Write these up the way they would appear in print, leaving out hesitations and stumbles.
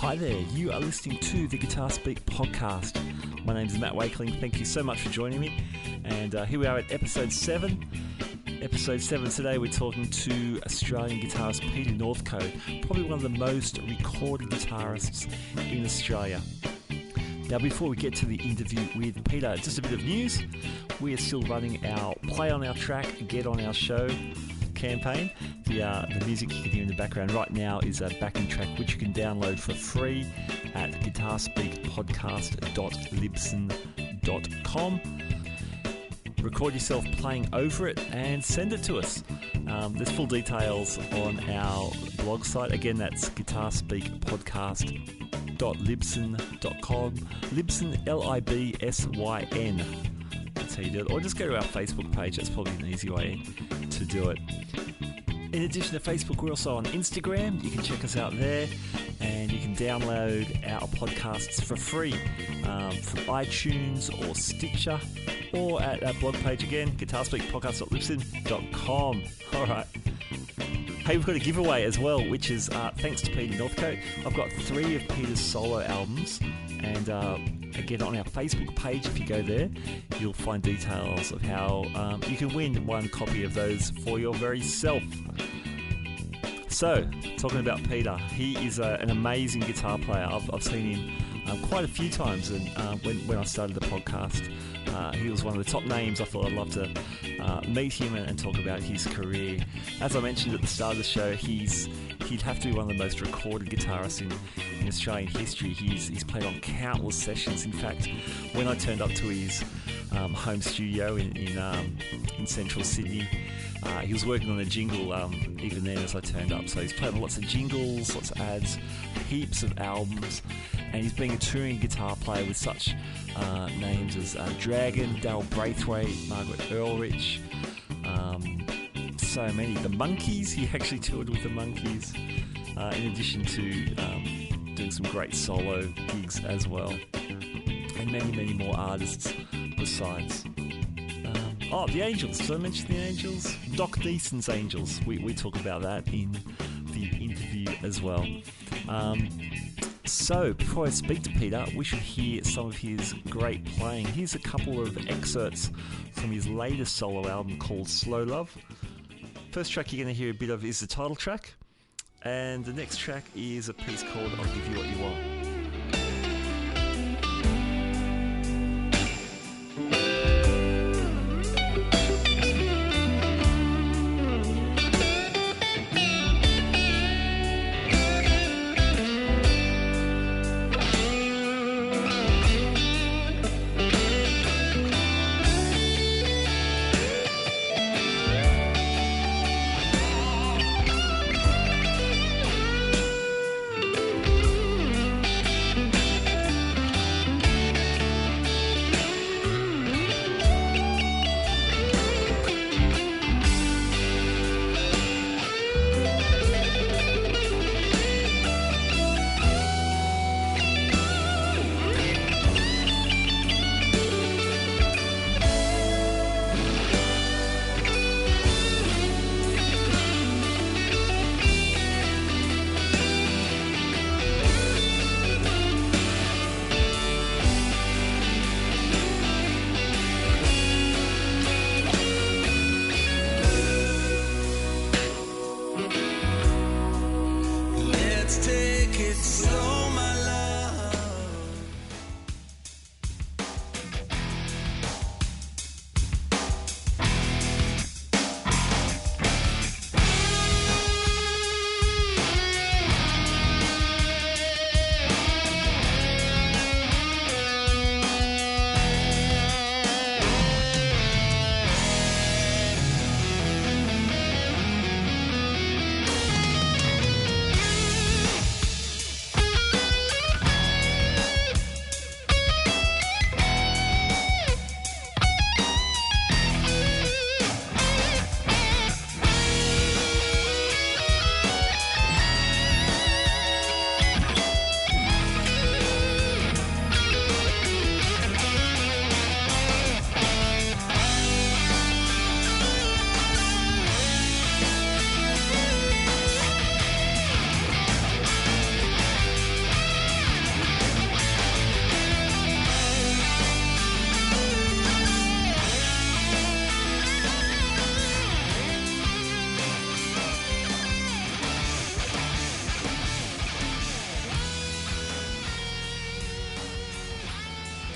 Hi there, you are listening to the Guitar Speak podcast. My name is Matt Wakeling. Thank you so much for joining me. And here we are at episode 7. Episode 7 today, we're talking to Australian guitarist Peter Northcote, probably one of the most recorded guitarists in Australia. Now, before we get to the interview with Peter, just a bit of news. We are still running our Play on Our Track, Get on Our Show campaign. The music you can hear in the background right now is a backing track which you can download for free at guitarspeakpodcast.libsyn.com. Record yourself playing over it and send it to us. There's full details on our blog site. Again, that's guitarspeakpodcast.libsyn.com. Libsyn, Libsyn. That's how you do it. Or just go to our Facebook page. That's probably an easy way to do it. In addition to Facebook, we're also on Instagram. You can check us out there, and you can download our podcasts for free from iTunes or Stitcher, or at our blog page again, guitarspeakpodcast.libsyn.com. All right. Hey, we've got a giveaway as well, which is thanks to Peter Northcote. I've got 3 of Peter's solo albums, and again, on our Facebook page, if you go there, you'll find details of how you can win one copy of those for your very self. So, talking about Peter, he is an amazing guitar player. I've seen him quite a few times, and when I started the podcast, he was one of the top names. I thought I'd love to meet him and talk about his career. As I mentioned at the start of the show, he'd have to be one of the most recorded guitarists in Australian history. He's played on countless sessions. In fact, when I turned up to his home studio in central Sydney, he was working on a jingle even then as I turned up. So he's played on lots of jingles, lots of ads, heaps of albums, and he's been a touring guitar player with such names as Dragon, Daryl, Braithwaite, Margaret Earlrich, so many. The Monkees, he actually toured with the Monkees, in addition to doing some great solo gigs as well, and many, many more artists besides. The Angels. Did I mention the Angels? Doc Neeson's Angels. We talk about that in the interview as well. So, before I speak to Peter, we should hear some of his great playing. Here's a couple of excerpts from his latest solo album called Slow Love. First track you're going to hear a bit of is the title track, and the next track is a piece called I'll Give You What You Want.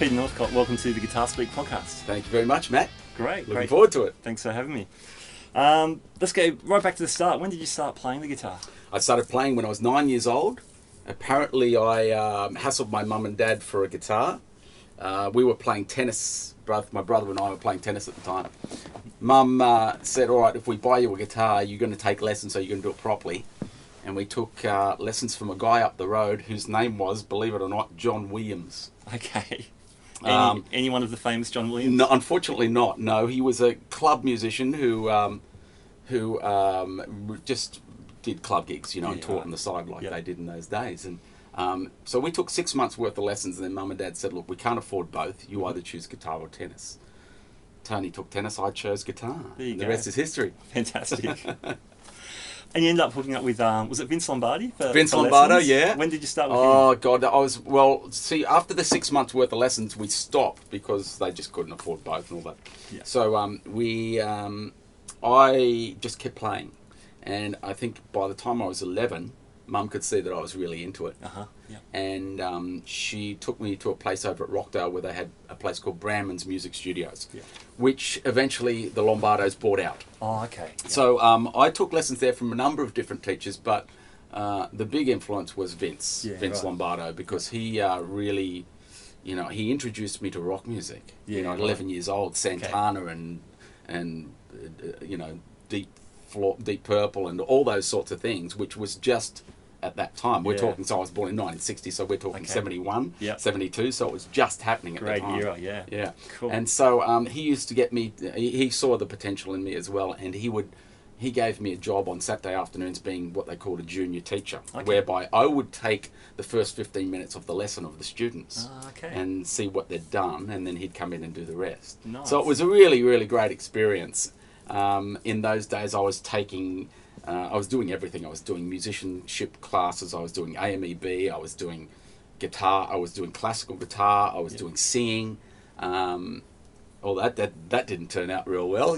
Peter Northcote. Welcome to the Guitar Speak podcast. Thank you very much, Matt. Great. Looking forward to it. Thanks for having me. Let's go right back to the start. When did you start playing the guitar? I started playing when I was 9 years old. Apparently, I hassled my mum and dad for a guitar. We were playing tennis. My brother and I were playing tennis at the time. Mum said, all right, if we buy you a guitar, you're going to take lessons, so you're going to do it properly. And we took lessons from a guy up the road whose name was, believe it or not, John Williams. Okay. Any one of the famous John Williams? No, unfortunately not. No, he was a club musician who just did club gigs, and taught on the side like they did in those days. And so we took 6 months worth of lessons, and then Mum and Dad said, look, we can't afford both. You either choose guitar or tennis. Tony took tennis, I chose guitar. The rest is history. Fantastic. And you ended up hooking up with, was it Vince Lombardi? Vince Lombardo, yeah. When did you start with him? Oh, God, after the 6 months worth of lessons, we stopped because they just couldn't afford both and all that. Yeah. So I just kept playing. And I think by the time I was 11, Mum could see that I was really into it. Yeah. And she took me to a place over at Rockdale where they had a place called Brandman's Music Studios, which eventually the Lombardos bought out. Oh, okay. Yeah. So I took lessons there from a number of different teachers, but the big influence was Vince Lombardo, because he really, he introduced me to rock music. Yeah, at 11 years old, Santana and Deep Purple and all those sorts of things, which was just at that time. We're talking, so I was born in 1960, so we're talking 71, 72, so it was just happening at the time. Great era, yeah. Cool. And so he used to get me, he saw the potential in me as well, and he gave me a job on Saturday afternoons being what they called a junior teacher, whereby I would take the first 15 minutes of the lesson of the students and see what they'd done, and then he'd come in and do the rest. Nice. So it was a really, really great experience. In those days, I was doing everything. I was doing musicianship classes, I was doing AMEB, I was doing guitar, I was doing classical guitar, I was doing singing. All that didn't turn out real well,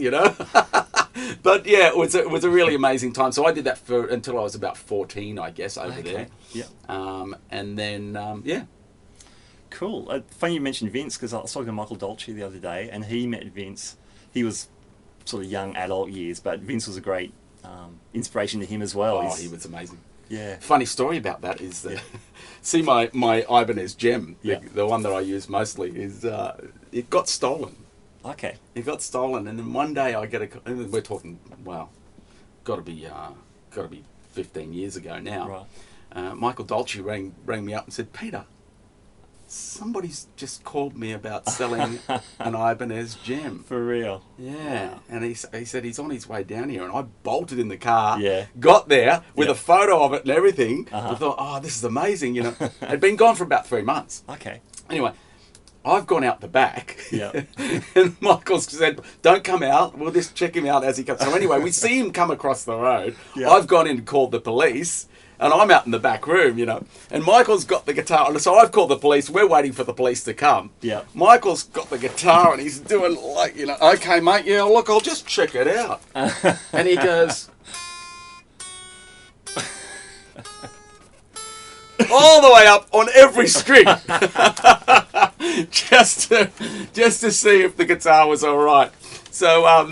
But yeah, it was a really amazing time. So I did that until I was about 14, I guess, over there. Yeah. And then, Cool. Funny you mentioned Vince, because I was talking to Michael Dolce the other day, and he met Vince. He was sort of young adult years, but Vince was a great inspiration to him as well. Oh, he was amazing. Yeah. Funny story about that is that see my Ibanez Gem, the one that I use mostly, is it got stolen. Okay. It got stolen, and then one day I get and we're talking, got to be 15 years ago now. Right. Michael Dolce rang me up and said, Peter, somebody's just called me about selling an Ibanez Gem. For real? Yeah. Wow. And he said he's on his way down here, and I bolted in the car, got there with a photo of it and everything. I thought, oh, this is amazing, I'd been gone for about 3 months. Okay. Anyway, I've gone out the back, Yeah. and Michael's said, don't come out, we'll just check him out as he comes. So anyway, we see him come across the road. Yeah. I've gone in and called the police, and I'm out in the back room, and Michael's got the guitar, and so I've called the police. We're waiting for the police to come. Yeah. Michael's got the guitar, and he's doing like, okay, mate, look, I'll just check it out. And he goes, all the way up on every string, just to see if the guitar was all right. So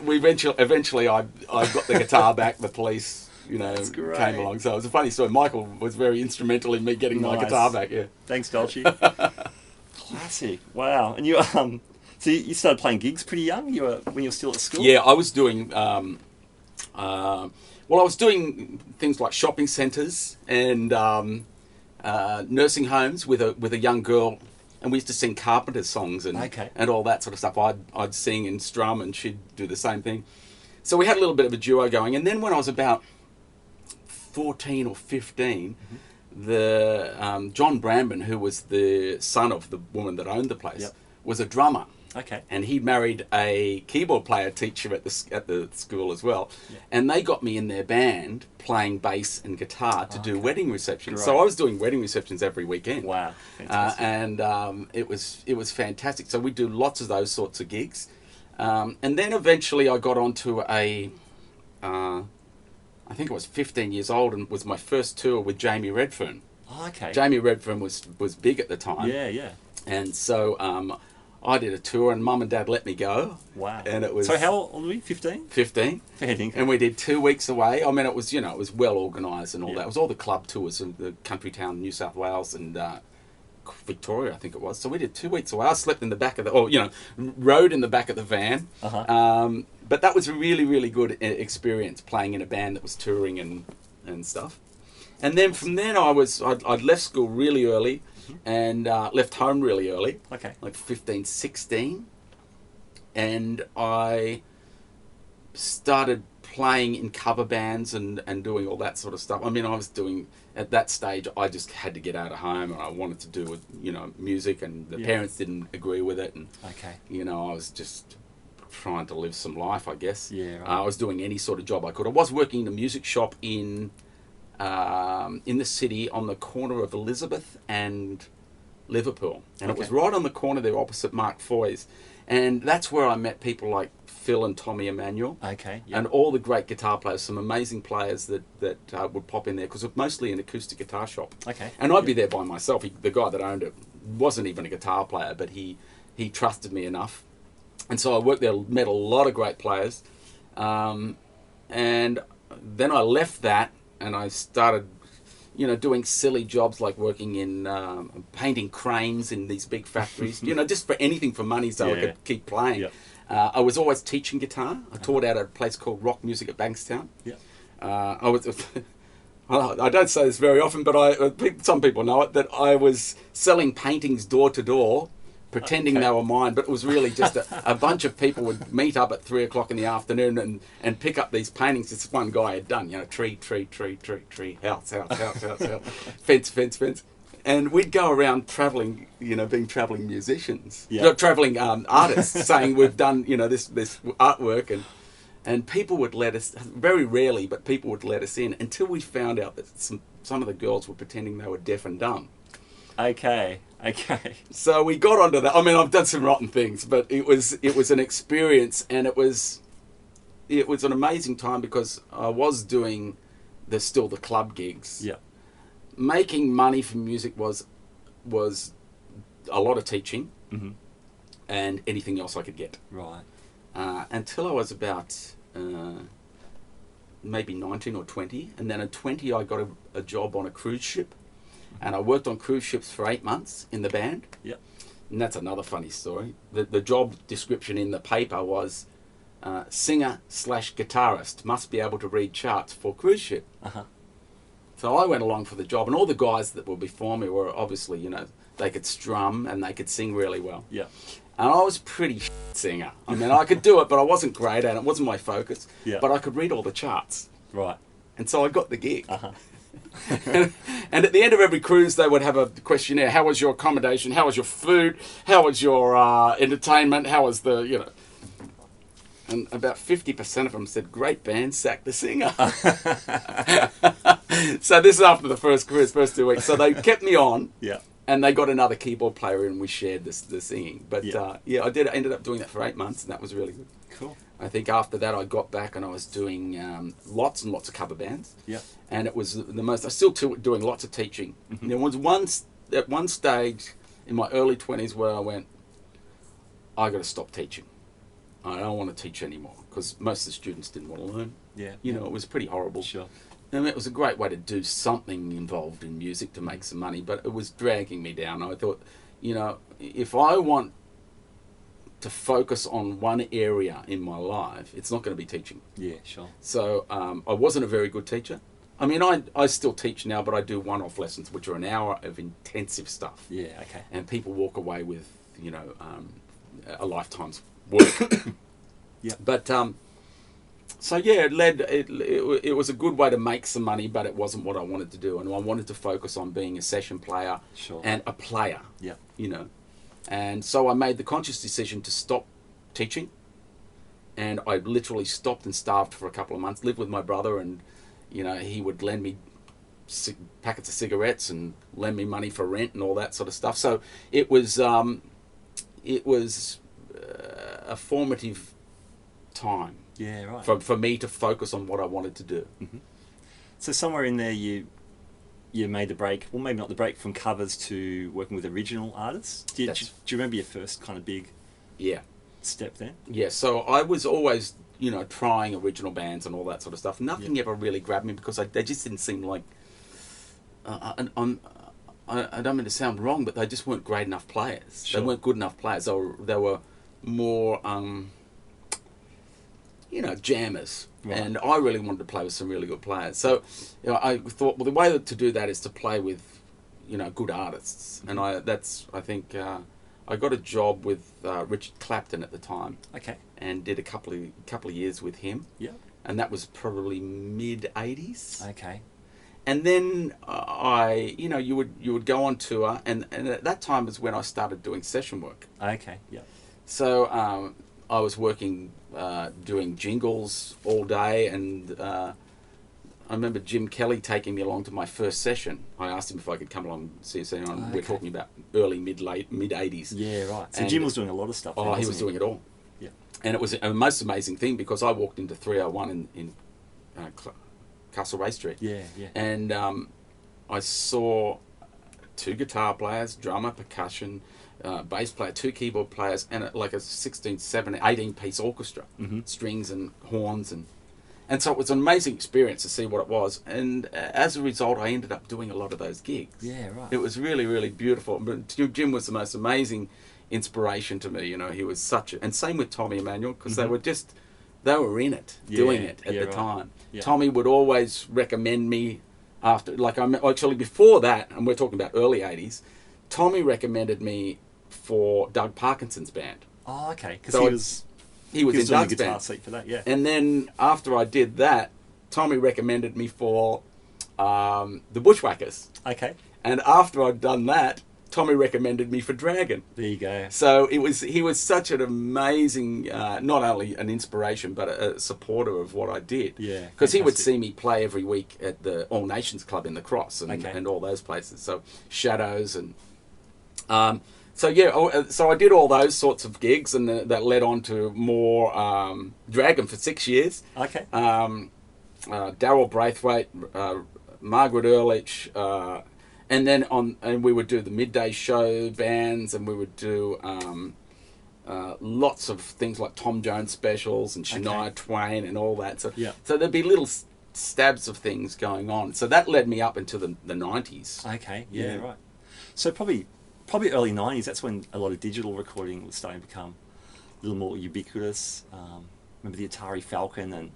we eventually I got the guitar back. The police, came along. So it was a funny story. Michael was very instrumental in me getting my guitar back. Yeah. Thanks, Dolce. Classic. Wow. And you so you started playing gigs pretty young. When you were still at school. Yeah, I was doing. I was doing things like shopping centres and nursing homes with a young girl, and we used to sing Carpenter's songs and all that sort of stuff. I'd sing and strum, and she'd do the same thing. So we had a little bit of a duo going. And then when I was about 14 or 15, the John Brandman, who was the son of the woman that owned the place, was a drummer. Okay. And he married a keyboard player teacher at the school as well. Yeah. And they got me in their band playing bass and guitar to do wedding receptions. Great. So I was doing wedding receptions every weekend. Wow. Fantastic. And it was fantastic. So we do lots of those sorts of gigs. And then eventually I got onto I think I was 15 years old, and it was my first tour with Jamie Redfern. Oh, okay. Jamie Redfern was big at the time. Yeah, yeah. And so I did a tour, and Mum and Dad let me go. Wow. And it was... So how old were we? 15? 15. Fair dinkum. And we did 2 weeks away. I mean, it was, it was well organised and all Yeah. that. It was all the club tours of the country town, New South Wales and Victoria, I think it was. So we did 2 weeks away. I slept in the back of the... rode in the back of the van. Uh-huh. But that was a really, really good experience, playing in a band that was touring and stuff. And then from then I'd left school really early and left home really early. Okay. Like 15, 16. And I started playing in cover bands and doing all that sort of stuff. I mean, I was doing... At that stage, I just had to get out of home, and I wanted to do with, music, and the parents didn't agree with it. And, Okay. I was just trying to live some life, I guess. Yeah, right. I was doing any sort of job I could. I was working in a music shop in the city on the corner of Elizabeth and Liverpool. And it was right on the corner there opposite Mark Foy's. And that's where I met people like Phil and Tommy Emmanuel. Okay. Yep. And all the great guitar players, some amazing players that would pop in there, because it was mostly an acoustic guitar shop. Okay. And I'd be there by myself. The guy that owned it wasn't even a guitar player, but he trusted me enough. And so I worked there, met a lot of great players. And then I left that and I started, doing silly jobs like working in painting cranes in these big factories, just for anything for money so I could keep playing. Yep. I was always teaching guitar. I taught out at a place called Rock Music at Bankstown. Yeah. I don't say this very often, but some people know it, that I was selling paintings door to door, pretending they were mine, but it was really just a bunch of people would meet up at 3 o'clock in the afternoon and pick up these paintings this one guy had done, tree, house, fence. And we'd go around travelling, being travelling musicians, travelling artists, saying we've done, this artwork, and people would let us, very rarely, but people would let us in until we found out that some of the girls were pretending they were deaf and dumb. Okay. So we got onto that. I mean, I've done some rotten things, but it was an experience, and it was an amazing time because I was doing still the club gigs. Yeah. Making money from music was a lot of teaching and anything else I could get. Right. Until I was about maybe 19 or 20. And then at 20 I got a job on a cruise ship. And I worked on cruise ships for 8 months in the band. Yep. And that's another funny story. The job description in the paper was singer/guitarist, must be able to read charts for cruise ship. Uh-huh. So I went along for the job, and all the guys that were before me were obviously, they could strum and they could sing really well. Yeah. And I was a pretty singer. I mean, I could do it, but I wasn't great at it. It wasn't my focus. Yeah. But I could read all the charts. Right. And so I got the gig. Uh-huh. and at the end of every cruise, they would have a questionnaire. How was your accommodation? How was your food? How was your entertainment? How was the, And about 50% of them said, great band, sack the singer. So this is after the first 2 weeks. So they kept me on. Yeah. And they got another keyboard player and we shared the singing. But I ended up doing that for 8 months, and that was really good. Cool. I think after that I got back and I was doing lots and lots of cover bands. Yeah. And it was the most, I still doing lots of teaching. Mm-hmm. There was at one stage in my early 20s where I went, I got to stop teaching. I don't want to teach anymore, because most of the students didn't want to learn. Yeah. It was pretty horrible. Sure. I mean, it was a great way to do something involved in music to make some money, but it was dragging me down. I thought, if I want to focus on one area in my life, it's not going to be teaching. Yeah, sure. So I wasn't a very good teacher. I mean, I still teach now, but I do one-off lessons, which are an hour of intensive stuff. Yeah, okay. And people walk away with, a lifetime's work. Yeah. But so yeah, it was a good way to make some money, but it wasn't what I wanted to do, and I wanted to focus on being a session player. Sure. And a player. Yeah. And so I made the conscious decision to stop teaching, and I literally stopped and starved for a couple of months. Lived with my brother, and he would lend me packets of cigarettes and lend me money for rent and all that sort of stuff. So it was a formative time. Yeah, right. For me to focus on what I wanted to do. Mm-hmm. So somewhere in there, you you made the break, well, maybe not the break, from covers to working with original artists. Do you remember your first kind of big step there? Yeah, so I was always, trying original bands and all that sort of stuff. Nothing ever really grabbed me because they just didn't seem like... I don't mean to sound wrong, but they just weren't great enough players. Sure. They weren't good enough players. They were more, jammers. Right. And I really wanted to play with some really good players. So I thought, well, the way to do that is to play with, good artists. And I think I got a job with Richard Clapton at the time. Okay. And did a couple of years with him. Yeah. And that was probably mid-'80s. Okay. And then you would go on tour, and at that time was when I started doing session work. Okay, yeah. So I was working, doing jingles all day, and I remember Jim Kelly taking me along to my first session. I asked him if I could come along and see us. We're talking about mid-'80s. Yeah, right. So and Jim was doing a lot of stuff. Oh, he was doing it all. Yeah. And it was a most amazing thing because I walked into 301 in Castlereagh Street. Yeah, yeah. And I saw 2 guitar players, drummer, percussion, bass player, 2 keyboard players, and like a 16, 17, 18-piece orchestra, strings and horns. And so it was an amazing experience to see what it was. And as a result, I ended up doing a lot of those gigs. Yeah, right. It was really, really beautiful. But Jim was the most amazing inspiration to me. He was such a... And same with Tommy Emmanuel, because they were in it, doing it at the time. Yeah. Tommy would always recommend me after, actually before that, and we're talking about early 80s, Tommy recommended me for Doug Parkinson's band. Oh, okay, because so he was in Doug's guitar band. seat for that, yeah. And then after I did that, Tommy recommended me for the Bushwhackers. Okay. And after I'd done that, Tommy recommended me for Dragon. There you go. So he was such an amazing, not only an inspiration, but a supporter of what I did. Yeah. Because he would see me play every week at the All Nations Club in the Cross and all those places. So Shadows and... So I did all those sorts of gigs, and that led on to more Dragon for 6 years. Okay. Daryl Braithwaite, Margaret Ehrlich, and then we would do the midday show bands, and we would do lots of things like Tom Jones specials and Shania Twain and all that. So there'd be little stabs of things going on. So that led me up into the 90s. Okay, yeah, right. So probably early 90s, that's when a lot of digital recording was starting to become a little more ubiquitous. Remember the Atari Falcon, and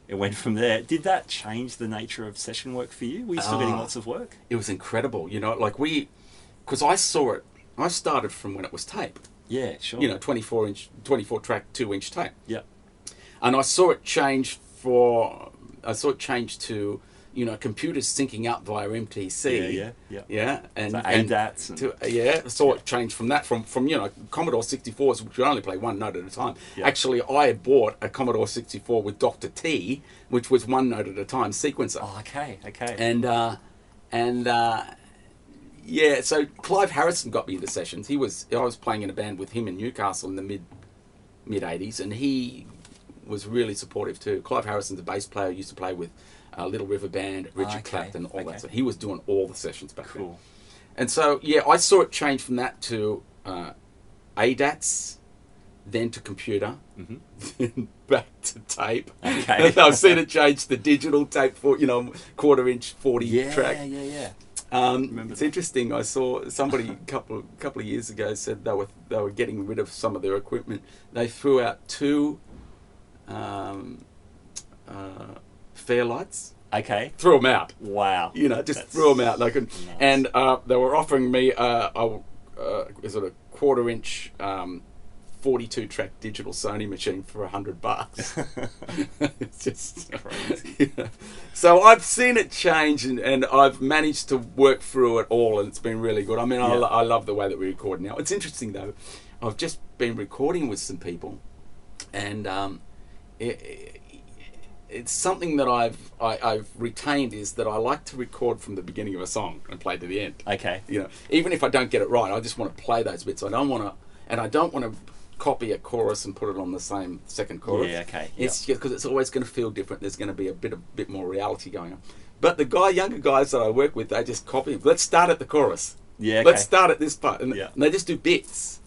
it went from there. Did that change the nature of session work for you? Were you still getting lots of work? It was incredible, because I saw it. I started from when it was tape. Yeah, sure. 24 track, 2-inch tape. Yeah. And I saw it change to computers syncing up via MTC. Yeah. And so ADATs. I saw it change from that, from Commodore 64s, which would only play one note at a time. Yeah. Actually, I had bought a Commodore 64 with Dr. T, which was one note at a time sequencer. Oh, okay. So Clive Harrison got me into sessions. I was playing in a band with him in Newcastle in the mid 80s, and he was really supportive too. Clive Harrison's a bass player, used to play with Little River Band, Richard Clapton, all that. So he was doing all the sessions back then. And so, I saw it change from that to ADATs, then to computer, then back to tape. Okay. I've seen it change to digital tape for, 1/4-inch 40 track. Yeah. It's interesting. I saw somebody a couple of years ago said they were getting rid of some of their equipment. They threw out 2 Fairlights. Okay. Threw them out. Wow. Threw them out. They could, nice. And they were offering me a 1/4-inch 42-track digital Sony machine for $100. It's just crazy. So I've seen it change, and I've managed to work through it all, and it's been really good. I mean, I love the way that we record now. It's interesting though. I've just been recording with some people, and it's something that I've retained, is that I like to record from the beginning of a song and play to the end. Okay. Even if I don't get it right, I just want to play those bits. I don't want to copy a chorus and put it on the same second chorus. Yeah, okay. It's because it's always going to feel different. There's going to be a bit more reality going on. But the younger guys that I work with, they just copy. Let's start at the chorus. Yeah, okay. Let's start at this part, and Yeah. they just do bits.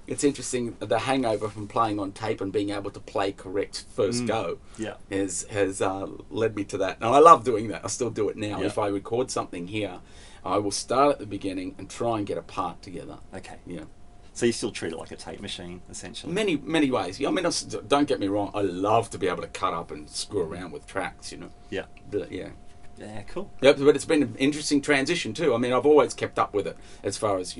It's interesting, the hangover from playing on tape and being able to play correct first go Yeah. has led me to that. And I love doing that. I still do it now. Yeah. If I record something here, I will start at the beginning and try and get a part together. Okay. Yeah. So you still treat it like a tape machine, essentially? Many ways. I mean, don't get me wrong. I love to be able to cut up and screw around with tracks, you know. Yeah. But, yeah. Yeah, cool. Yep, but it's been an interesting transition too. I mean, I've always kept up with it as far as,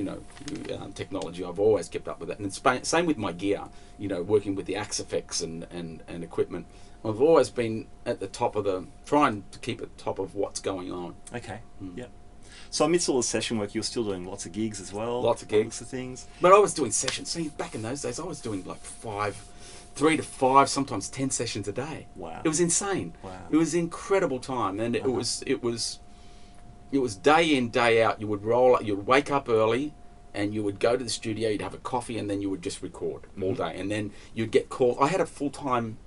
technology. I've always kept up with it. And it's same with my gear, working with the Axe effects and equipment. I've always been at the top of trying to keep at the top of what's going on. Okay, yeah. So amidst all the session work, you're still doing lots of gigs as well? Lots of gigs. Lots of things? But I was doing sessions. See, back in those days, I was doing like 3 to 5, sometimes 10 sessions a day. Wow. It was insane. Wow. It was incredible time, and it was day in, day out. You would you'd wake up early, and you would go to the studio. You'd have a coffee, and then you would just record all day. And then you'd get called. I had a full-time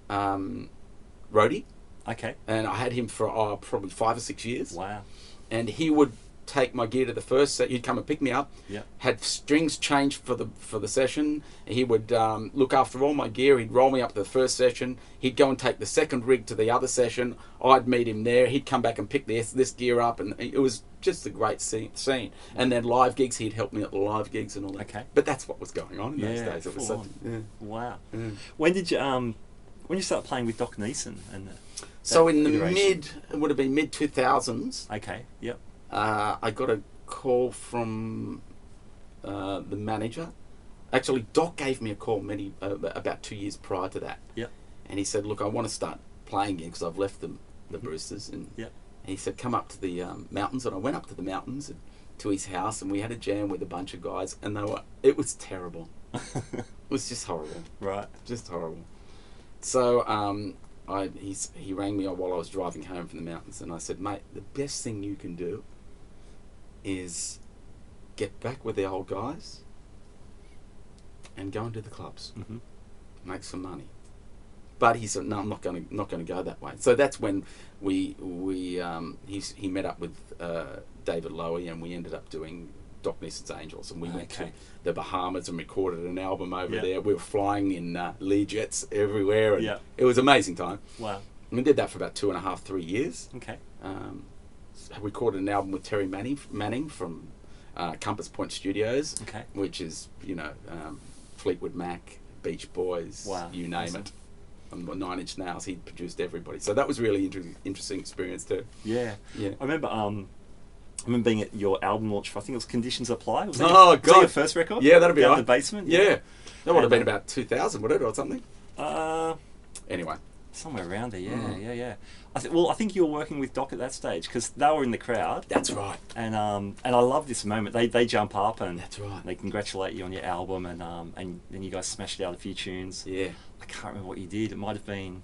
roadie, Okay. and I had him for probably 5 or 6 years. Wow. And he would take my gear to the first set. He'd come and pick me up. Yeah. Had strings changed for the session. He would look after all my gear. He'd roll me up to the first session. He'd go and take the second rig to the other session. I'd meet him there. He'd come back and pick this gear up, and it was just a great scene. And then live gigs, he'd help me at the live gigs and all that. Okay. But that's what was going on in those days. It was full such, on. Wow. Yeah. When did you start playing with Doc Neeson? So in the iteration? it would have been mid 2000s. Okay. Yep. I got a call from the manager. Actually, Doc gave me a call about 2 years prior to that. Yep. And he said, "Look, I want to start playing again because I've left the Brewsters." And, Yep. and he said, "Come up to the mountains." And I went up to the mountains and to his house, and we had a jam with a bunch of guys, and it was terrible. It was just horrible. Right. Just horrible. So he rang me while I was driving home from the mountains, and I said, "Mate, the best thing you can do is get back with the old guys and go into the clubs, make some money." But he said, "No, I'm not going to go that way." So that's when he met up with David Lowy, and we ended up doing Doc Neeson's Angels, and we went to the Bahamas and recorded an album over there. We were flying in Learjets everywhere, and it was an amazing time. Wow. And we did that for about 2.5, 3 years. Okay. Recorded an album with Terry Manning from Compass Point Studios, which is Fleetwood Mac, Beach Boys, you name it. And 9 Inch Nails, he produced everybody. So that was really interesting experience too. Yeah. I remember being at your album launch for, I think it was Conditions Apply. Was that God! Was that your first record? Yeah, that'd be Down right. in the basement. Yeah, that would have been about 2000, would it, or something? Anyway, somewhere around there. Yeah. I think you were working with Doc at that stage because they were in the crowd. That's right. And I love this moment. They jump up and that's right. They congratulate you on your album, and then you guys smashed out a few tunes. Yeah. I can't remember what you did. It might have been.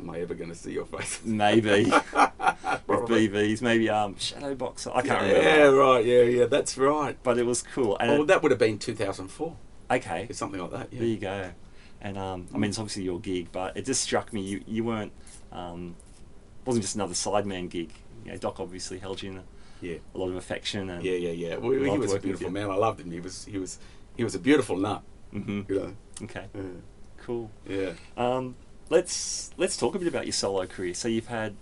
Am I ever going to see your face? Maybe. With BVs, maybe Shadowbox. I can't remember. Yeah, right. Yeah, that's right. But it was cool. And that would have been 2004. Okay. Something like that. Yeah. There you go. And I mean, it's obviously your gig, but it just struck me you weren't. Wasn't just another sideman gig. Doc obviously held you in a lot of affection. And yeah. Well, he was a beautiful man. I loved him. He was a beautiful nut. Mm-hmm. Okay. Yeah. Cool. Yeah. Let's talk a bit about your solo career. So you've had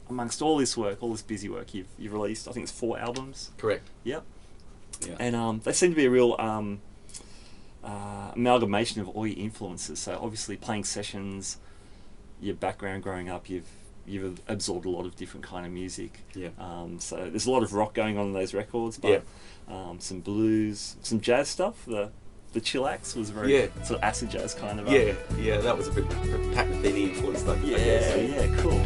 amongst all this work, all this busy work, you've released, I think it's 4 albums. Correct. Yep. Yeah. And they seem to be a real amalgamation of all your influences. So obviously playing sessions, your background growing up, you've absorbed a lot of different kind of music. Yeah. So there's a lot of rock going on in those records, but some blues, some jazz stuff. The Chillax was very sort of acid jazz kind of. Yeah, that was a bit Pat Metheny influence, though. Yeah, cool.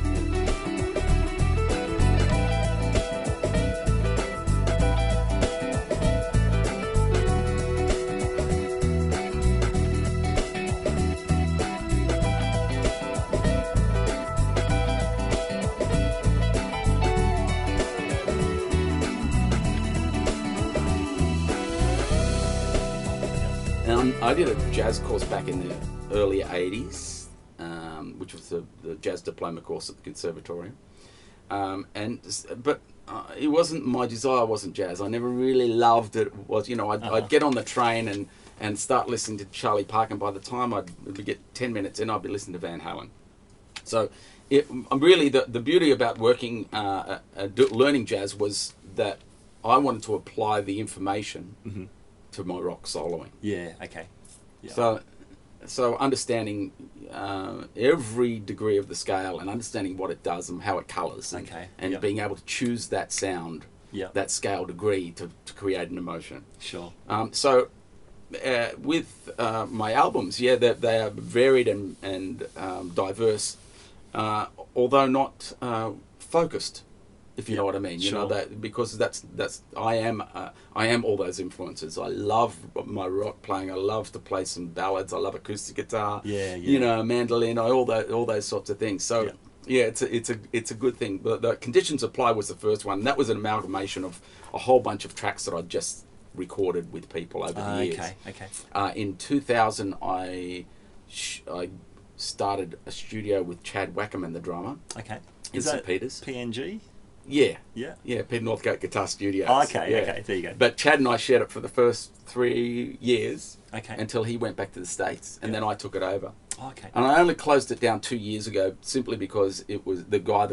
I did a jazz course back in the early 80s, which was the jazz diploma course at the conservatorium. But it wasn't my desire. Wasn't jazz. I never really loved it. I'd get on the train and start listening to Charlie Parker, and by the time I'd get 10 minutes in, I'd be listening to Van Halen. So, really, the beauty about working, learning jazz was that I wanted to apply the information to my rock soloing. Yeah. Okay. Yeah. So understanding every degree of the scale and understanding what it does and how it colours, and being able to choose that sound, that scale degree to create an emotion. Sure. With my albums, they are varied and diverse, although not focused. If you know what I mean, Sure. because I am all those influences. I love my rock playing. I love to play some ballads. I love acoustic guitar. Mandolin. All those sorts of things. So it's a good thing. But the Conditions Apply was the first one. That was an amalgamation of a whole bunch of tracks that I just recorded with people over the years. Okay. In 2000, I started a studio with Chad Wackerman, the drummer. Okay. In St. Peters. PNG? Yeah, Yeah. Peter Northcote Guitar Studios. Oh, okay, there you go. But Chad and I shared it for the first 3 years, Okay. until he went back to the States, and then I took it over. Oh, okay. And I only closed it down 2 years ago, simply because it was the guy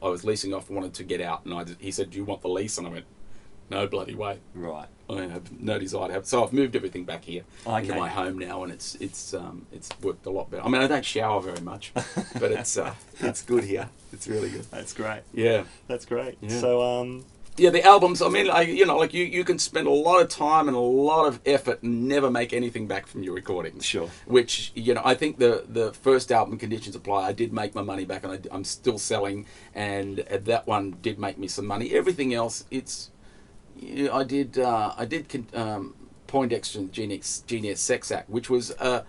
I was leasing off wanted to get out, and he said, "Do you want the lease?" And I went, "No bloody way." Right. I have no desire to have. So I've moved everything back here into Okay. my home now, and it's worked a lot better. I mean, I don't shower very much, but it's good here. It's really good. That's great. Yeah. That's great. Yeah. So, the albums, I mean, you can spend a lot of time and a lot of effort and never make anything back from your recordings. Sure. Which, I think the first album, Conditions Apply, I did make my money back, and I'm still selling, and that one did make me some money. Everything else, I did Poindexter and Genius Sex Act, which was a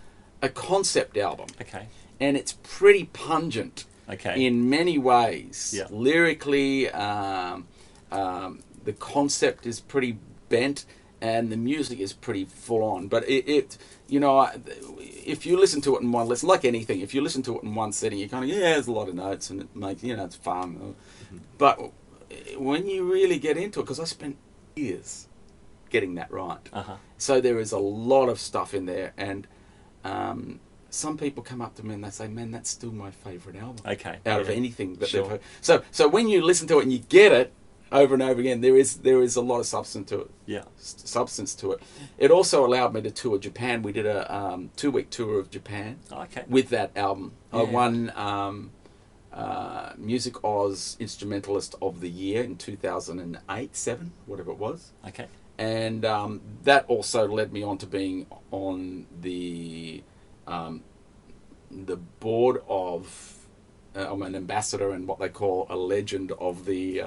concept album. okay. And it's pretty pungent. Okay. In many ways. Yeah. Lyrically, the concept is pretty bent, and the music is pretty full on. But if you listen to it in one listen, like anything, if you listen to it in one sitting, you kind of, there's a lot of notes, and it makes, it's fun. Mm-hmm. But when you really get into it, because I spent years getting that right, so there is a lot of stuff in there, and some people come up to me and they say, "Man, that's still my favourite album." Okay. Out of anything that Sure. they've heard. So when you listen to it and you get it over and over again, there is a lot of substance to it. Yeah. Substance to it. It also allowed me to tour Japan. We did a 2-week tour of Japan. Okay. With that album. Yeah. I won Music Oz Instrumentalist of the Year in 2008, 7, whatever it was. Okay. And that also led me on to being on the board of... I'm an ambassador and what they call a legend of the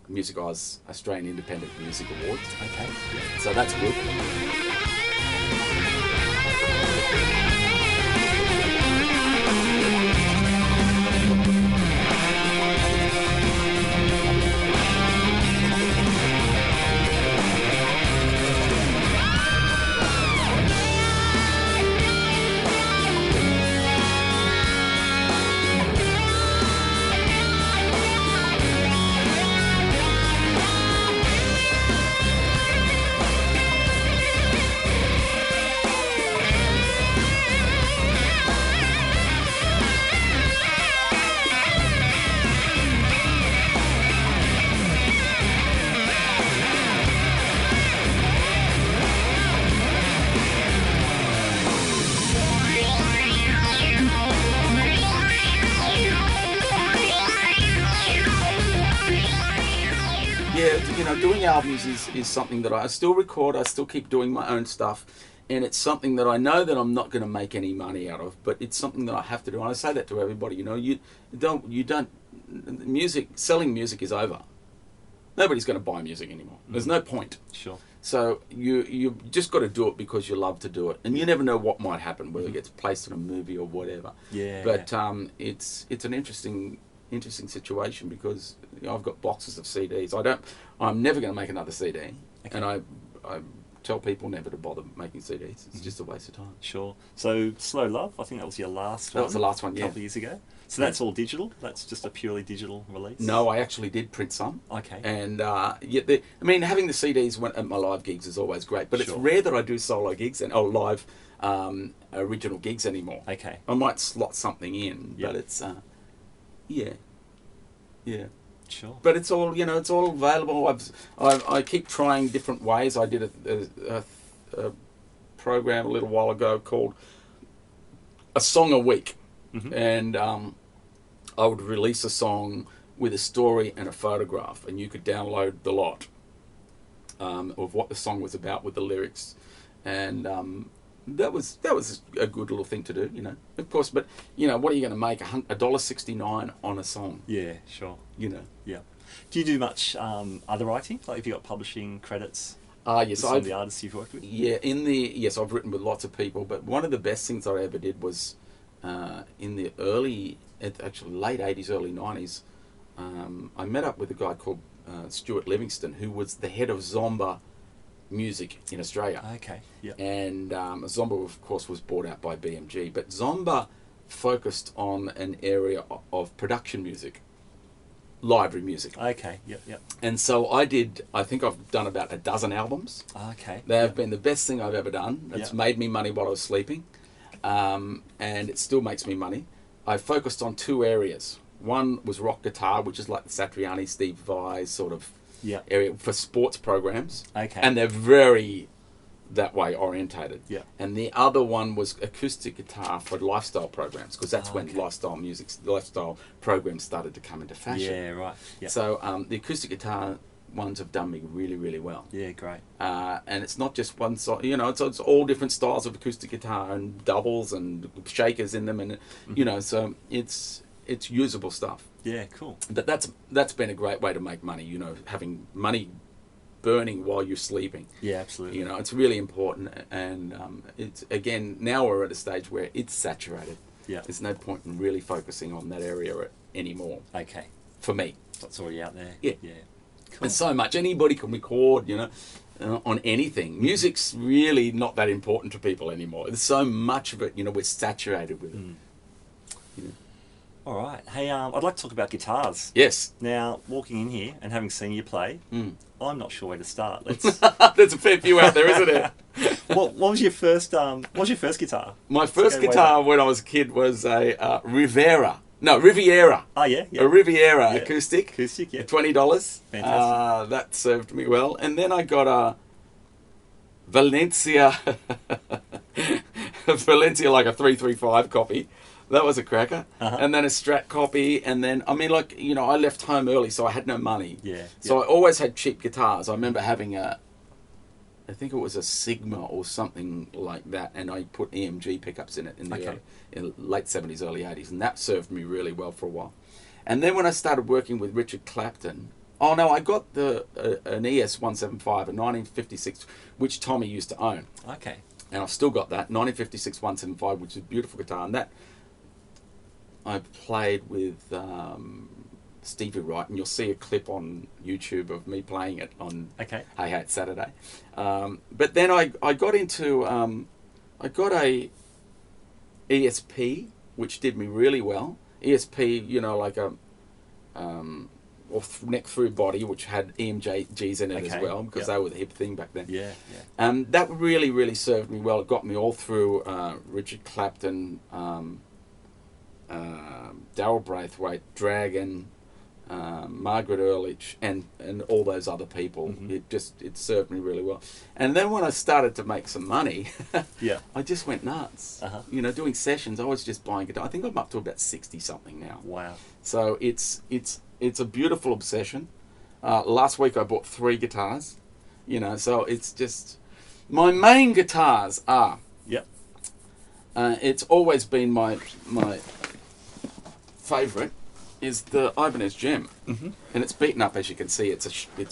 Music Oz Australian Independent Music Awards. Okay. So that's good. Doing albums is something that I still record. I still keep doing my own stuff, and it's something that I know that I'm not going to make any money out of, but it's something that I have to do. And I say that to everybody. You don't. Selling music is over. Nobody's going to buy music anymore. There's no point. Sure. So you just got to do it because you love to do it, and you never know what might happen, whether it gets placed in a movie or whatever. Yeah. But it's an interesting situation because I've got boxes of CDs. I'm never going to make another CD, and tell people never to bother making CDs. It's just a waste of time. Sure. So Slow Love, I think that was your last one. That was the last one, A yeah. couple of years ago. So that's all digital? That's just a purely digital release? No, I actually did print some. Okay. And, having the CDs at my live gigs is always great, but it's Sure. rare that I do solo gigs or live original gigs anymore. Okay. I might slot something in, Yep. but it's, yeah. Sure. But it's all, it's all available. I keep trying different ways. I did a program a little while ago called A Song a Week. Mm-hmm. And I would release a song with a story and a photograph, and you could download the lot of what the song was about with the lyrics. And that was a good little thing to do, Of course, but, what are you going to make? $1.69 on a song, Yeah, sure. Yeah. Do you do much other writing? Like, have you got publishing credits? Yes, with some of the artists you've worked with? Yeah, yes, I've written with lots of people, but one of the best things I ever did was in the late 80s, early 90s. I met up with a guy called Stuart Livingston, who was the head of Zomba music in Australia. Okay, yeah. And Zomba, of course, was bought out by BMG, but Zomba focused on an area of production music, library music. Okay, yep. And so I think I've done about a dozen albums. Okay. They have been the best thing I've ever done. It's made me money while I was sleeping, and it still makes me money. I focused on two areas. One was rock guitar, which is like the Satriani, Steve Vai sort of area for sports programs. Okay. And they're very that way orientated. Yeah. And the other one was acoustic guitar for lifestyle programs, because that's when lifestyle programs started to come into fashion. Yeah, right. Yeah. So the acoustic guitar ones have done me really, really well. Yeah, great. And it's not just one song, it's all different styles of acoustic guitar and doubles and shakers in them, and so it's usable stuff. Yeah, cool. But that's been a great way to make money, having money burning while you're sleeping. Yeah, absolutely. It's really important, and it's, again, now we're at a stage where it's saturated. Yeah. There's no point in really focusing on that area anymore. Okay. For me. That's already out there. Yeah. Yeah. Cool. There's so much. Anybody can record, on anything. Music's really not that important to people anymore. There's so much of it, we're saturated with it. All right. Hey, I'd like to talk about guitars. Yes. Now, walking in here and having seen you play, I'm not sure where to start. There's a fair few out there, isn't there? What was your first? What was your first guitar? My first guitar when I was a kid was a Riviera. Oh yeah. A Riviera acoustic. Acoustic, yeah. $20. Fantastic. That served me well. And then I got a Valencia, like a 335 copy. That was a cracker. And then a Strat copy. And then, I left home early, so I had no money. Yeah. So I always had cheap guitars. I remember having I think it was a Sigma or something like that, and I put EMG pickups in it in the late 70s, early 80s, and that served me really well for a while. And then when I started working with Richard Clapton, I got an ES 175, a 1956, which Tommy used to own. Okay. And I've still got that 1956 175, which is a beautiful guitar, and that I played with Stevie Wright, and you'll see a clip on YouTube of me playing it on Hey It's Saturday. But then I got into I got a ESP, which did me really well. ESP, like a neck through body, which had EMGs in it as well, because they were the hip thing back then. Yeah. That really, really served me well. It got me all through Richard Clapton, Daryl Braithwaite, Dragon, Margaret Earlich, and all those other people. It served me really well. And then when I started to make some money, I just went nuts. Doing sessions, I was just buying guitar. I think I'm up to about 60 something now. Wow. So it's a beautiful obsession. Last week I bought 3 guitars. So it's just my main guitars are. It's always been my favourite is the Ibanez Gem, and it's beaten up, as you can see. It's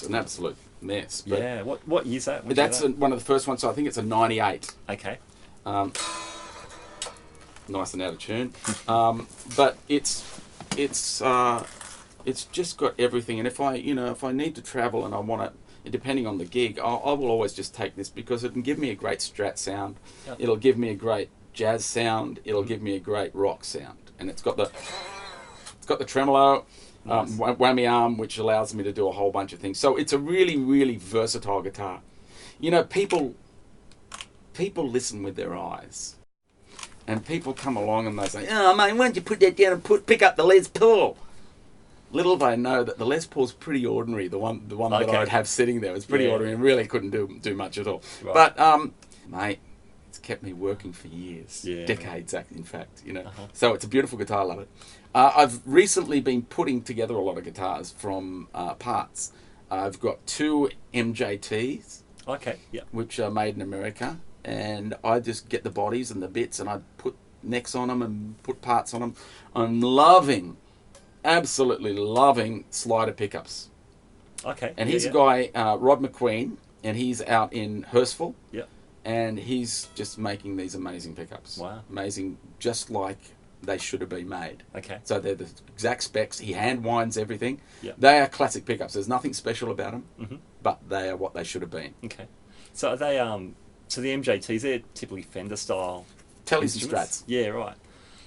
an absolute mess. But What year's that? that's one of the first ones. So I think it's a 98. Okay. Nice and out of tune, but it's just got everything. And if I need to travel and I want to, depending on the gig, I will always just take this because it can give me a great Strat sound. Yep. It'll give me a great jazz sound. It'll give me a great rock sound, and it's got the tremolo, Nice. whammy arm, which allows me to do a whole bunch of things. So it's a really, really versatile guitar. You know, people listen with their eyes, and people come along and they say, "Oh, mate, why don't you put that down and pick up the Les Paul?" Little they know that the Les Paul's pretty ordinary. The one that I'd have sitting there was pretty ordinary and really couldn't do much at all. Right. But mate, it's kept me working for years, decades, in fact. You know, so it's a beautiful guitar. I love it. I've recently been putting together a lot of guitars from parts. I've got 2 MJTs, which are made in America, and I just get the bodies and the bits, and I put necks on them and put parts on them. I'm absolutely loving slider pickups. Okay. And he's a guy, Rod McQueen, and he's out in Hurstville. Yep. And he's just making these amazing pickups. Wow. Amazing, just like they should have been made. Okay. So they're the exact specs. He hand winds everything. Yep. They are classic pickups. There's nothing special about them, but they are what they should have been. Okay. So are they, so the MJTs, they're typically Fender style Tellys and Strats. Yeah, right.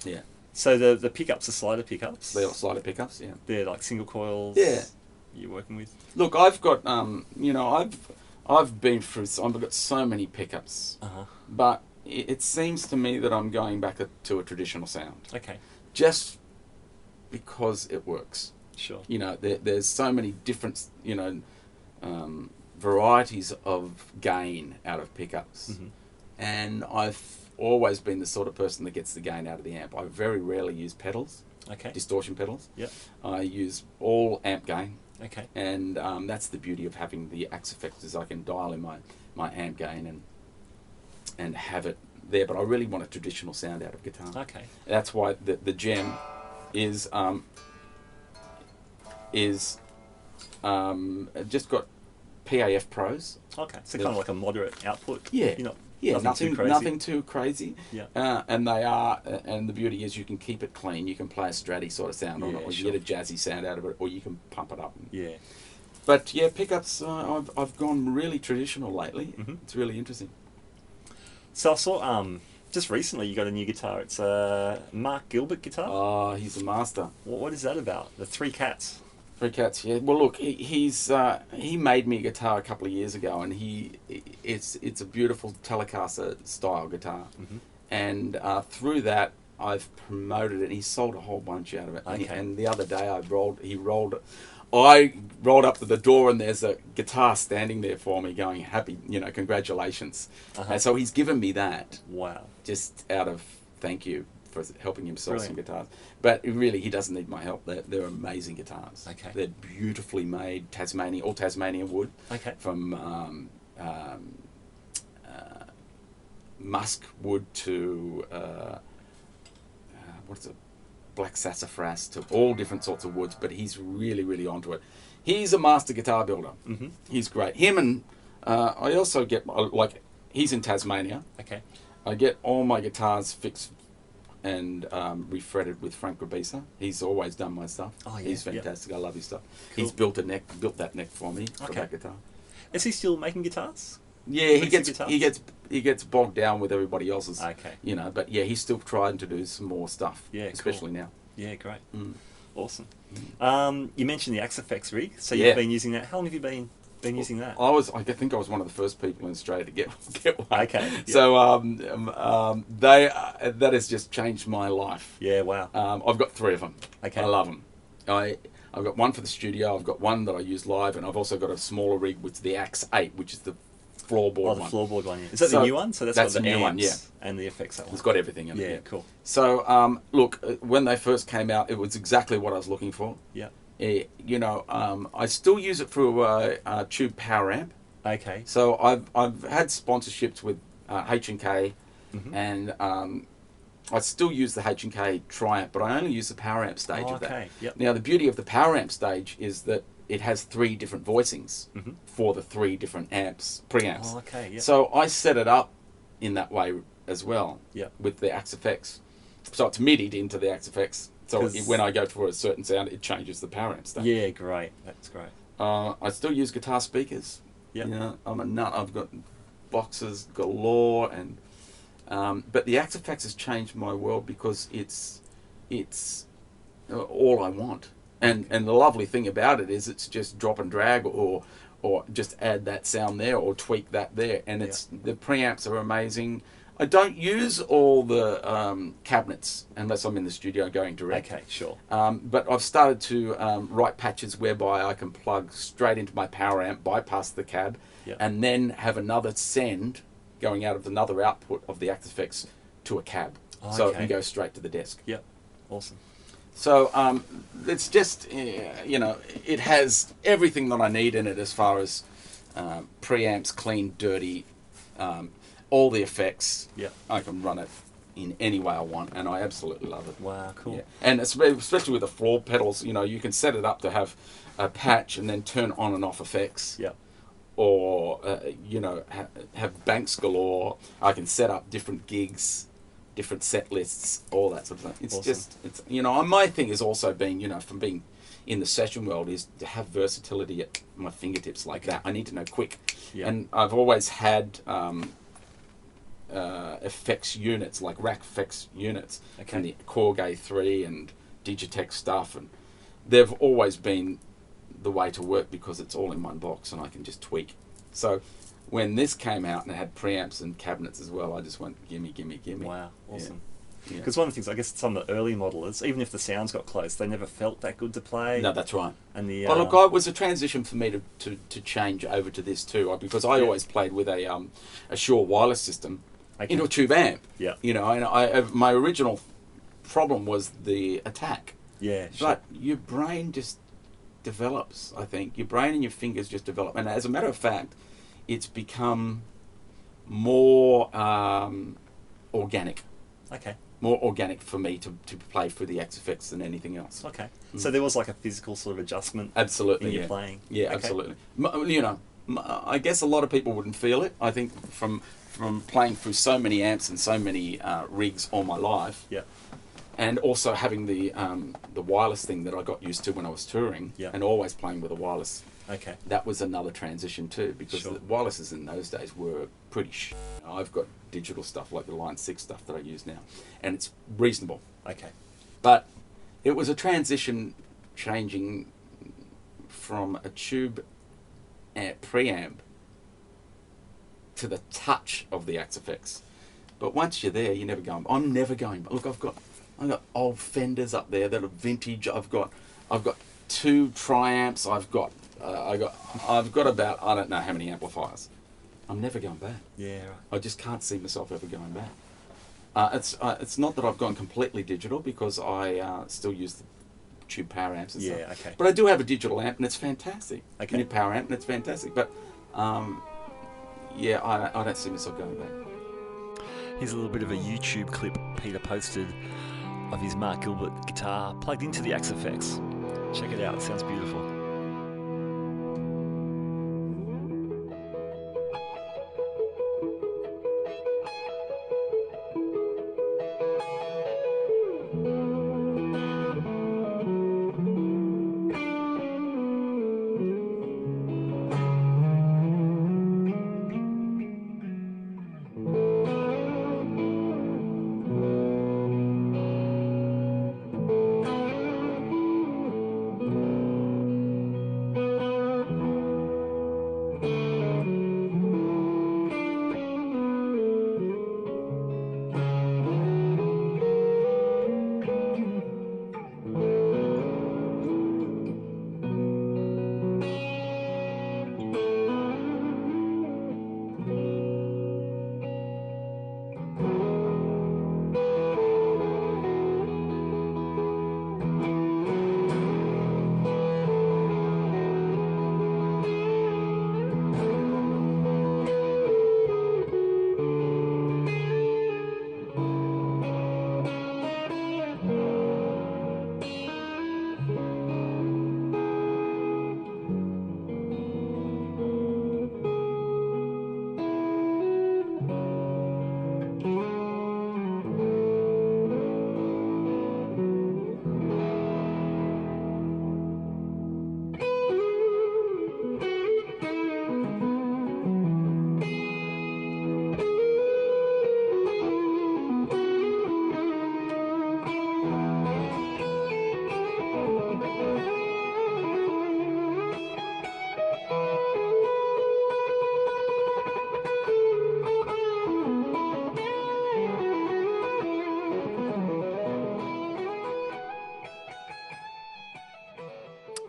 Yeah. So the pickups are slider pickups? They're slider pickups, yeah. They're like single coils? Yeah. You're working with? Look, I've got, you know, I've been through, I've got so many pickups, but it seems to me that I'm going back to a traditional sound. Okay. Just because it works. Sure. You know, there's so many different, you know, varieties of gain out of pickups. And I've always been the sort of person that gets the gain out of the amp. I very rarely use pedals, distortion pedals. Yep. I use all amp gain. Okay. And that's the beauty of having the Axe effects, is I can dial in my amp gain and have it there. But I really want a traditional sound out of guitar. Okay. That's why the gem is just got PAF Pros. Okay. So kind of like a moderate output. Yeah. You're not, nothing too crazy. Yeah. And they are, and the beauty is you can keep it clean. You can play a Stratty sort of sound on it, or you get a jazzy sound out of it, or you can pump it up. Yeah. But yeah, pickups, I've gone really traditional lately. It's really interesting. So I saw, just recently you got a new guitar. It's a Mark Gilbert guitar. Oh, he's a master. What is that about? The Three Cats. Three Cats, yeah. Well, look, he made me a guitar a couple of years ago, and it's a beautiful Telecaster style guitar, and through that I've promoted it. He sold a whole bunch out of it, and the other day I rolled up to the door, and there's a guitar standing there for me, going, "Happy, you know, congratulations." And so he's given me that. Wow! Just out of thank you for helping him sell some guitars. But really, he doesn't need my help. They're amazing guitars. Okay. They're beautifully made, all Tasmanian wood. Okay. From musk wood to what's it? Black sassafras, to all different sorts of woods. But he's really, really onto it. He's a master guitar builder. He's great. Him and I also get, like, he's in Tasmania. Okay. I get all my guitars fixed and refretted with Frank Grabisa. He's always done my stuff. Oh, yeah. He's fantastic. I love his stuff. Cool. He's built that neck for me for that guitar. Is he still making guitars? Yeah, he gets bogged down with everybody else's. Okay. You know, but yeah, he's still trying to do some more stuff. Yeah, especially now. Yeah, great. Awesome. You mentioned the Axe Effects rig, so you've been using that. How long have you been using that? I think I was one of the first people in Australia to get one. Okay. Yep. So that has just changed my life. Yeah. Wow. I've got 3 of them. Okay. I love them. I've got one for the studio. I've got one that I use live, and I've also got a smaller rig, which is the Axe 8, which is the floorboard one. Oh, the floorboard one. Yeah. Is that the new one? So that's got the new one. Yeah. And the effects. That one. It's got everything in it. Yeah. Cool. So look, when they first came out, it was exactly what I was looking for. Yeah. You know, I still use it for a tube power amp. Okay. So I've had sponsorships with H&K, and I still use the H&K Triumph, but I only use the power amp stage of that. Yep. Now the beauty of the power amp stage is that it has 3 different voicings for the 3 different amps, preamps. Oh, okay. Yep. So I set it up in that way as well. Yep. With the Axe Effects. So it's MIDI'd into the Axe Effects. So when I go for a certain sound, it changes the power amp stage. Yeah, great. That's great. I still use guitar speakers. Yeah. You know, I'm a nut. I've got boxes galore, and but the Axe Effects has changed my world because it's all I want. And the lovely thing about it is it's just drop and drag, or just add that sound there, or tweak that there, and it's the preamps are amazing. I don't use all the cabinets unless I'm in the studio going direct. Okay, sure. But I've started to write patches whereby I can plug straight into my power amp, bypass the cab, and then have another send going out of another output of the Axe Effects to a cab. So it can go straight to the desk. Yep, awesome. So it's just, you know, it has everything that I need in it as far as preamps, clean, dirty, all the effects. Yeah, I can run it in any way I want, and I absolutely love it. Wow, cool. Yeah. And especially with the floor pedals, you know, you can set it up to have a patch and then turn on and off effects. Yeah. Or, you know, have banks galore. I can set up different gigs, different set lists, all that sort of thing. It's awesome. just, it's, you know, my thing has also been, you know, from being in the session world, is to have versatility at my fingertips like that. I need to know quick. Yeah. And I've always had effects units, like rack effects units, from the Korg 3 and Digitech stuff, and they've always been the way to work because it's all in one box and I can just tweak. So when this came out and it had preamps and cabinets as well, I just went, gimme, gimme, gimme. Wow, awesome. Yeah. Because one of the things, I guess, some of the early modelers, even if the sounds got close, they never felt that good to play. No, that's right. And the well, look, it was a transition for me to change over to this too, because I always played with a Shure wireless system into a tube amp. Yeah. You know, and my original problem was the attack. Yeah, sure. But your brain just develops, I think. Your brain and your fingers just develop. And as a matter of fact, it's become more organic. Okay. More organic for me to play through the Axe Effects than anything else. Okay. So there was like a physical sort of adjustment Absolutely, in your playing. Yeah, Okay. absolutely. You know, I guess a lot of people wouldn't feel it. I think from playing through so many amps and so many rigs all my life, Yeah. and also having the wireless thing that I got used to when I was touring, and always playing with a wireless. Okay. That was another transition too, because the wirelesses in those days were pretty I've got digital stuff like the Line 6 stuff that I use now, and it's reasonable. Okay. But it was a transition changing from a tube preamp to the touch of the Axe Effects. But once you're there, you're never going. I'm never going. Look, I've got old Fenders up there that are vintage. I've got 2 Triamps. I've got about, I don't know how many amplifiers. I'm never going back. Yeah, right. I just can't see myself ever going back. It's not that I've gone completely digital, because I still use the tube power amps and stuff. Yeah, okay. But I do have a digital amp, and it's fantastic. Okay. New power amp, and it's fantastic. But yeah, I don't see myself going back. Here's a little bit of a YouTube clip Peter posted of his Mark Gilbert guitar plugged into the Axe Effects. Check it out, it sounds beautiful.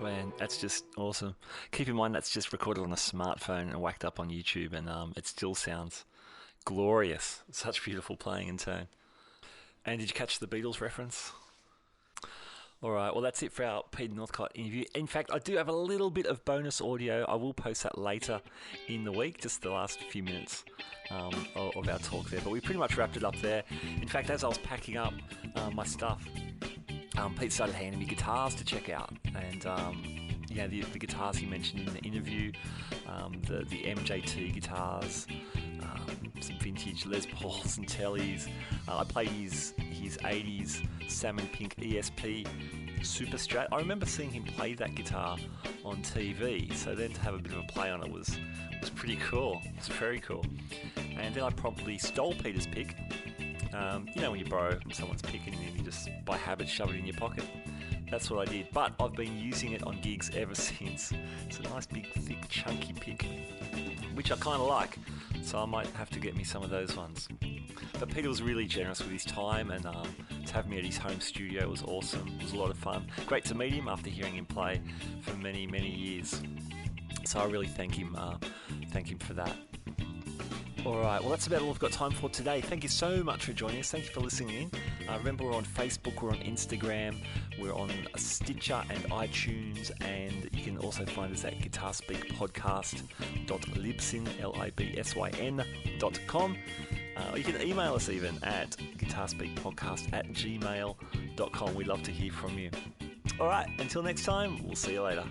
Man, that's just awesome. Keep in mind that's just recorded on a smartphone and whacked up on YouTube, and it still sounds glorious. Such beautiful playing and tone. And did you catch the Beatles reference? All right, well, that's it for our Peter Northcote interview. In fact, I do have a little bit of bonus audio. I will post that later in the week, just the last few minutes of our talk there. But we pretty much wrapped it up there. In fact, as I was packing up my stuff, Pete started handing me guitars to check out. And the guitars he mentioned in the interview, the MJT guitars, some vintage Les Pauls and Tellys. I played his 80s salmon pink ESP Super Strat. I remember seeing him play that guitar on TV, so then to have a bit of a play on it was pretty cool. It was very cool. And then I promptly stole Peter's pick. When you borrow someone's pick and then you just by habit shove it in your pocket. That's what I did, but I've been using it on gigs ever since. It's a nice big thick chunky pick, which I kind of like, so I might have to get me some of those ones. But Peter was really generous with his time, and to have me at his home studio was awesome. It was a lot of fun. Great to meet him after hearing him play for many, many years. So I really thank him for that. Alright, well that's about all we've got time for today. Thank you so much for joining us. Thank you for listening in. Remember, we're on Facebook, we're on Instagram, we're on Stitcher and iTunes, and you can also find us at guitarspeakpodcast.libsyn.com. You can email us even at guitarspeakpodcast@gmail.com. We'd love to hear from you. Alright, until next time, we'll see you later.